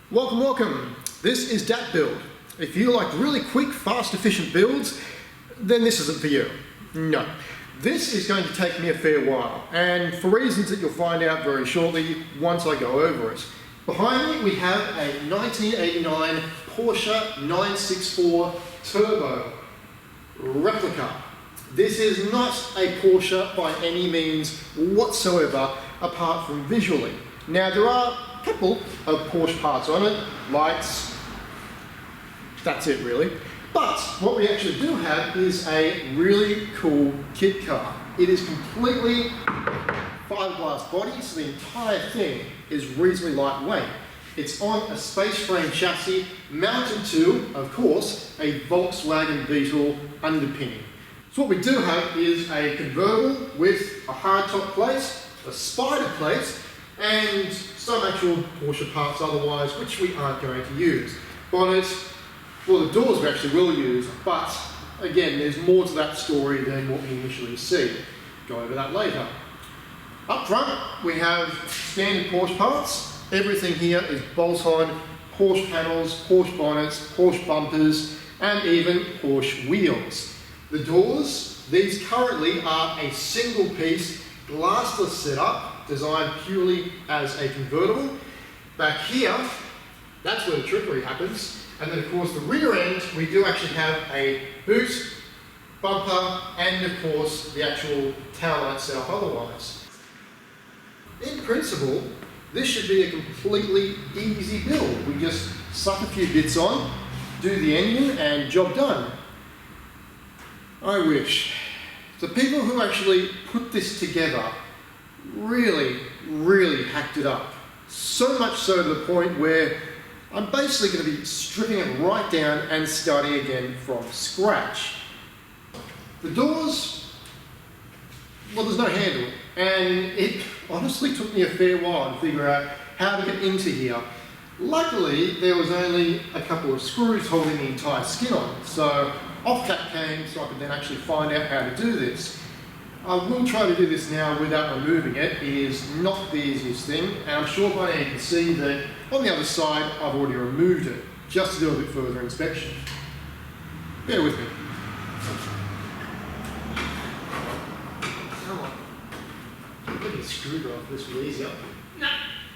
Welcome, welcome. This is Dat Build. If you like really quick, fast, efficient builds, then this isn't for you. No. This is going to take me a fair while, and for reasons that you'll find out very shortly once I go over it. Behind me we have a 1989 Porsche 964 Turbo Replica. This is not a Porsche by any means whatsoever, apart from visually. Now there are a couple of Porsche parts on it, lights, that's it really. But what we actually do have is a really cool kit car. It is completely fiberglass body, so the entire thing is reasonably lightweight. It's on a space frame chassis mounted to, of course, a Volkswagen Beetle underpinning. So what we do have is a convertible with a hardtop plate, a spider plate, and some actual Porsche parts otherwise, which we aren't going to use. Bonnet, well, the doors we actually will use, but again, there's more to that story than what we initially see. Go over that later. Up front, we have standard Porsche parts. Everything here is bolt-on Porsche panels, Porsche bonnets, Porsche bumpers, and even Porsche wheels. The doors, these currently are a single piece glassless setup designed purely as a convertible. Back here, that's where the trickery happens. And then of course the rear end, we do actually have a boot, bumper, and of course the actual taillight setup otherwise. In principle, this should be a completely easy build. We just suck a few bits on, do the engine, and job done. I wish. The people who actually put this together really hacked it up. So much so to the point where I'm basically going to be stripping it right down and starting again from scratch. The doors, well, there's no handle, and it honestly took me a fair while to figure out how to get into here. Luckily, there was only a couple of screws holding the entire skin on, so off that came so I could then actually find out how to do this. I will try to do this now without removing it. It is not the easiest thing, and I'm sure by now you can see that on the other side I've already removed it, just to do a bit further inspection. Bear with me. Come on. I'm getting a screwdriver, this will ease up. No!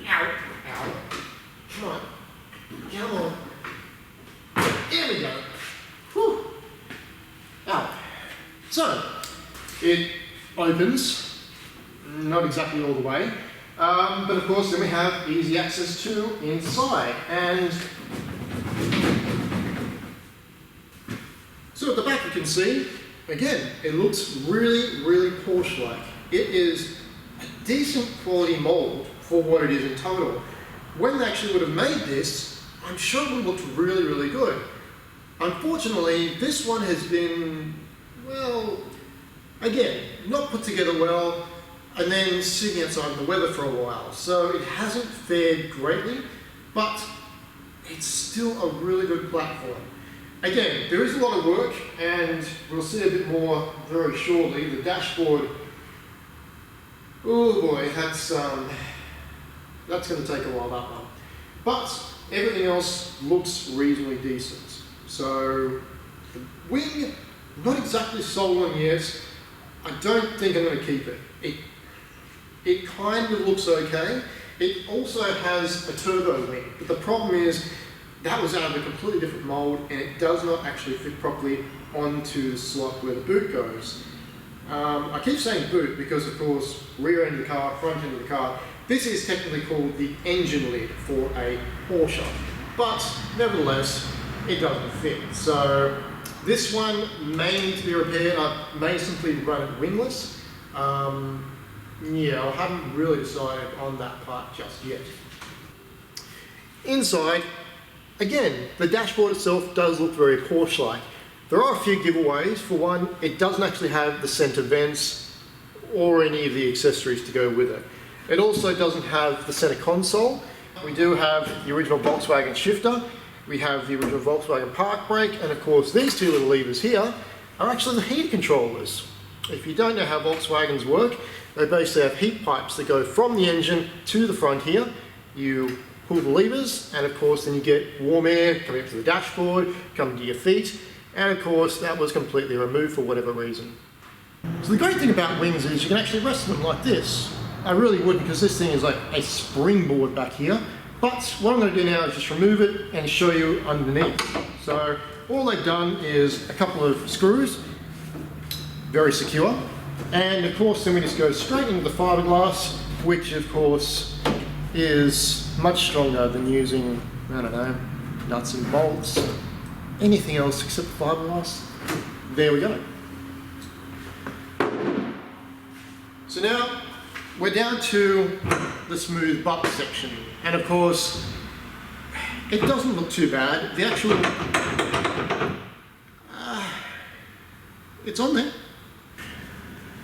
Ow! Ow! Come on. Come on. There we go. Whew. Ow. So, it opens, not exactly all the way, but of course then we have easy access to inside. And so at the back you can see, again, it looks really Porsche-like. It is a decent quality mould for what it is in total. When they actually would have made this, I'm sure it would have looked really good. Unfortunately, this one has been, well, again, not put together well, and then sitting outside in the weather for a while. So it hasn't fared greatly, but it's still a really good platform. Again, there is a lot of work, and we'll see a bit more very shortly. The dashboard, oh boy, that's going to take a while, that one. But everything else looks reasonably decent. So the wing, not exactly sold on yet. I don't think I'm going to keep it. It kind of looks okay. It also has a turbo wing, but the problem is that was out of a completely different mould, and it does not actually fit properly onto the slot where the boot goes. I keep saying boot because, of course, rear end of the car, front end of the car, this is technically called the engine lid for a Porsche, but nevertheless, it doesn't fit. So this one may need to be repaired. I may simply run it wingless. Yeah, I haven't really decided on that part just yet. Inside, again, the dashboard itself does look very Porsche-like. There are a few giveaways. For one, it doesn't actually have the centre vents or any of the accessories to go with it. It also doesn't have the centre console. We do have the original Volkswagen shifter. We have the original Volkswagen park brake, and of course these two little levers here are actually the heat controllers. If you don't know how Volkswagens work, they basically have heat pipes that go from the engine to the front here. You pull the levers, and of course then you get warm air coming up to the dashboard, coming to your feet, and of course that was completely removed for whatever reason. So the great thing about wings is you can actually rest them like this. I really wouldn't, because this thing is like a springboard back here, but what I'm going to do now is just remove it and show you underneath. So all they've done is a couple of screws, very secure, and of course then we just go straight into the fiberglass, which of course is much stronger than using, I don't know, nuts and bolts, anything else except fiberglass. There we go. So now we're down to the smooth butt section, and of course it doesn't look too bad. The actual, it's on there.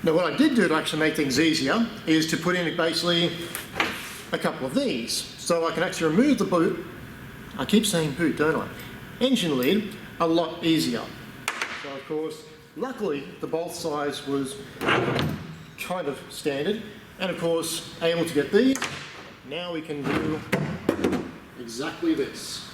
Now what I did do to actually make things easier is to put in basically a couple of these, so I can actually remove the boot. I keep saying boot, don't I? Engine lid a lot easier. So of course, luckily the bolt size was kind of standard, and of course able to get these. Now we can do exactly this.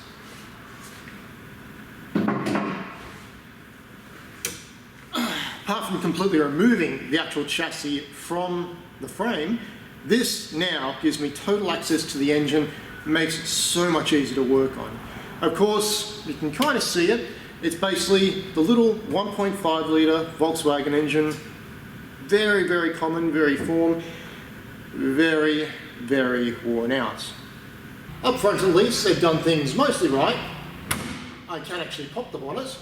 Apart from completely removing the actual chassis from the frame, this now gives me total access to the engine, makes it so much easier to work on. Of course, you can kind of see it. It's basically the little 1.5 litre Volkswagen engine. Very, very common, very form, very, very worn out. Up front at least, they've done things mostly right. I can actually pop the bonnet.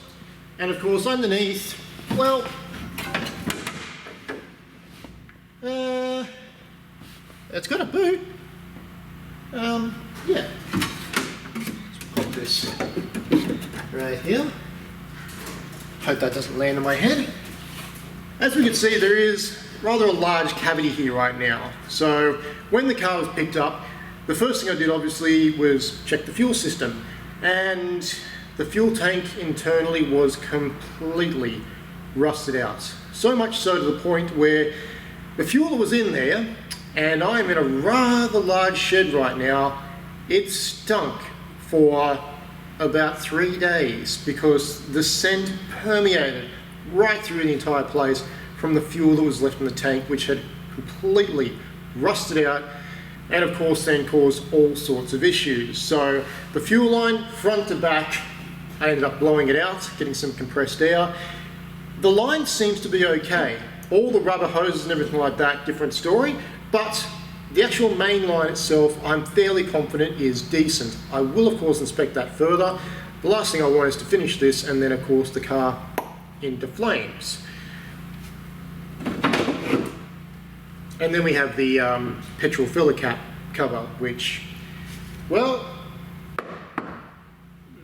And of course underneath, well, it's got a boot. Yeah. Let's pop this right here. Hope that doesn't land on my head. As we can see, there is rather a large cavity here right now. So when the car was picked up, the first thing I did obviously was check the fuel system, and the fuel tank internally was completely rusted out. So much so to the point where the fuel was in there, and I'm in a rather large shed right now. It stunk for about 3 days because the scent permeated right through the entire place from the fuel that was left in the tank, which had completely rusted out, and of course then caused all sorts of issues. So the fuel line, front to back, I ended up blowing it out, getting some compressed air. The line seems to be okay. All the rubber hoses and everything like that, different story, but the actual main line itself, I'm fairly confident is decent. I will of course inspect that further. The last thing I want is to finish this and then of course the car into flames. And then we have the petrol filler cap cover, which, well,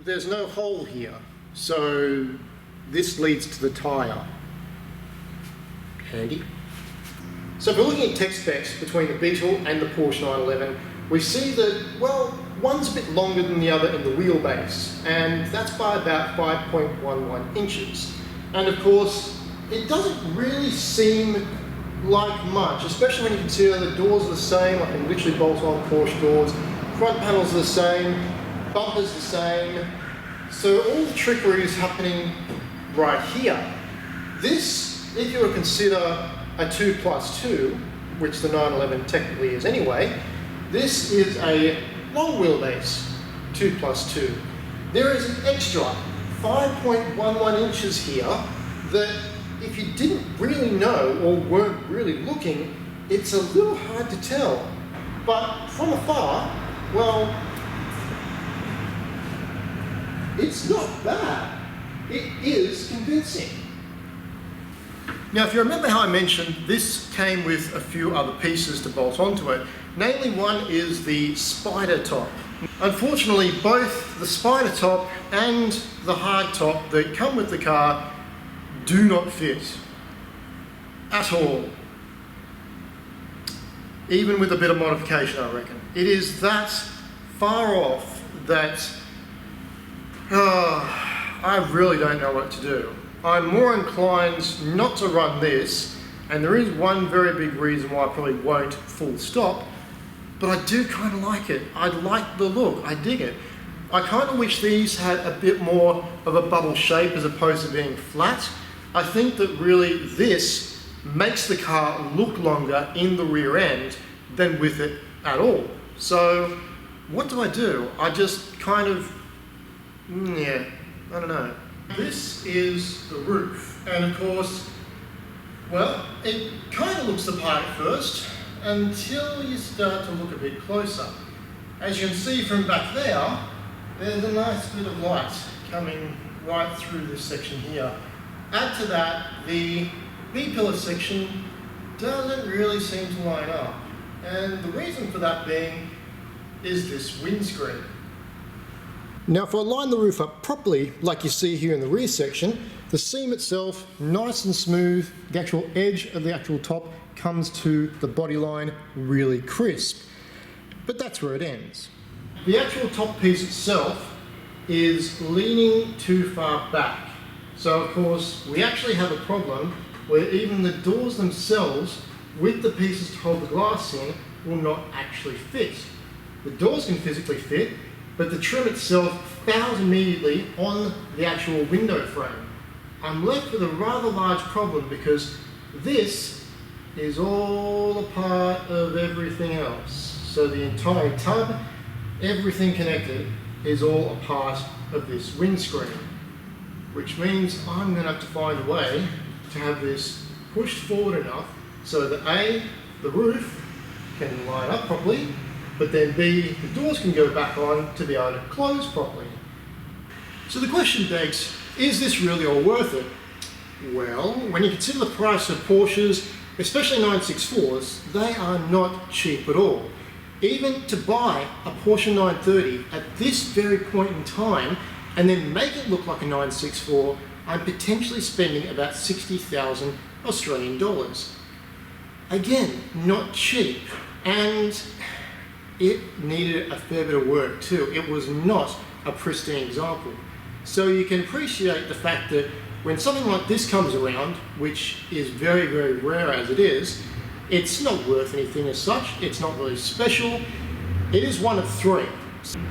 there's no hole here, so this leads to the tyre. Handy. So if we're looking at tech specs between the Beetle and the Porsche 911, we see that, well, one's a bit longer than the other in the wheelbase, and that's by about 5.11 inches. And of course, it doesn't really seem like much, especially when you consider the doors are the same. I can literally bolt on Porsche doors, front panels are the same, bumpers the same, so all the trickery is happening right here. This, if you were to consider a 2+2, which the 911 technically is anyway, this is a long wheelbase 2+2. There is an extra 5.11 inches here that if you didn't really know or weren't really looking, it's a little hard to tell. But from afar, well, it's not bad. It is convincing. Now, if you remember how I mentioned, this came with a few other pieces to bolt onto it. Namely, one is the spider top. Unfortunately, both the spider top and the hard top that come with the car do not fit at all. Even with a bit of modification, I reckon. It is that far off that I really don't know what to do. I'm more inclined not to run this, and there is one very big reason why I probably won't full stop. but I do kind of like it. I like the look, I dig it. I kind of wish these had a bit more of a bubble shape as opposed to being flat. I think that really this makes the car look longer in the rear end than with it at all. So what do? I just kind of, yeah, I don't know. This is the roof, and of course, well, it kind of looks the part at first until you start to look a bit closer. As you can see from back there, there's a nice bit of light coming right through this section here. Add to that, the B-pillar section doesn't really seem to line up. And the reason for that being is this windscreen. Now if I line the roof up properly, like you see here in the rear section, the seam itself, nice and smooth, the actual edge of the actual top comes to the body line really crisp. But that's where it ends. The actual top piece itself is leaning too far back. So of course, we actually have a problem where even the doors themselves, with the pieces to hold the glass in, will not actually fit. The doors can physically fit, but the trim itself fouls immediately on the actual window frame. I'm left with a rather large problem because this is all a part of everything else. So the entire tub, everything connected, is all a part of this windscreen, which means I'm going to have to find a way to have this pushed forward enough so that A, the roof can line up properly, but then B, the doors can go back on to be able to close properly. So the question begs, is this really all worth it? Well, when you consider the price of Porsches, especially 964s, they are not cheap at all. Even to buy a Porsche 930 at this very point in time and then make it look like a 964, I'm potentially spending about 60,000 Australian dollars. Again, not cheap, and it needed a fair bit of work too. It was not a pristine example. So you can appreciate the fact that when something like this comes around, which is very, very rare as it is, it's not worth anything as such. It's not really special. It is one of three,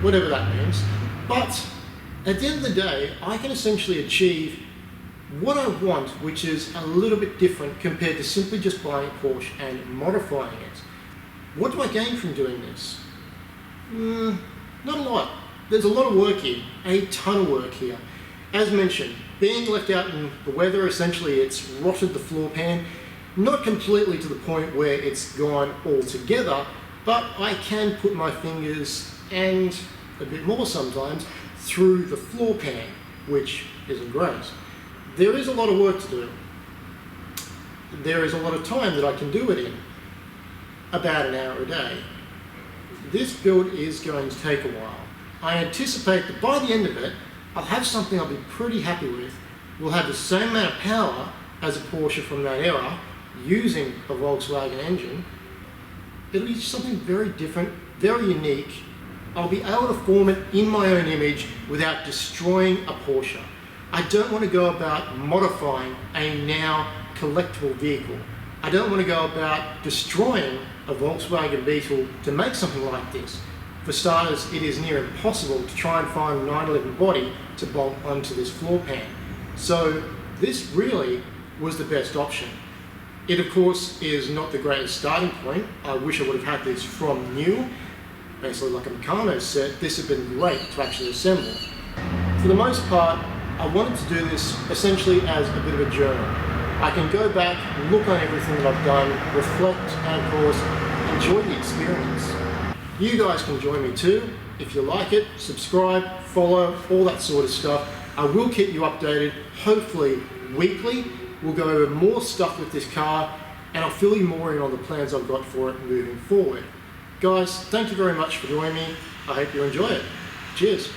whatever that means. But at the end of the day, I can essentially achieve what I want, which is a little bit different compared to simply just buying a Porsche and modifying it. What do I gain from doing this? Not a lot. There's a lot of work here, a ton of work here. As mentioned, being left out in the weather, essentially it's rotted the floor pan, not completely to the point where it's gone altogether, but I can put my fingers, and a bit more sometimes, through the floor pan, which isn't great. There is a lot of work to do. There is a lot of time that I can do it in, about an hour a day. This build is going to take a while. I anticipate that by the end of it, I'll have something I'll be pretty happy with. We'll have the same amount of power as a Porsche from that era, using a Volkswagen engine. It'll be something very different, very unique. I'll be able to form it in my own image without destroying a Porsche. I don't want to go about modifying a now collectible vehicle. I don't want to go about destroying a Volkswagen Beetle to make something like this. For starters, it is near impossible to try and find a 911 body to bolt onto this floor pan. So this really was the best option. It of course is not the greatest starting point. I wish I would have had this from new. Basically like a Meccano set, this had been great to actually assemble. For the most part, I wanted to do this essentially as a bit of a journal. I can go back, look on everything that I've done, reflect, and of course, enjoy the experience. You guys can join me too. If you like it, subscribe, follow, all that sort of stuff. I will keep you updated, hopefully weekly. We'll go over more stuff with this car, and I'll fill you more in on the plans I've got for it moving forward. Guys, thank you very much for joining me. I hope you enjoy it. Cheers.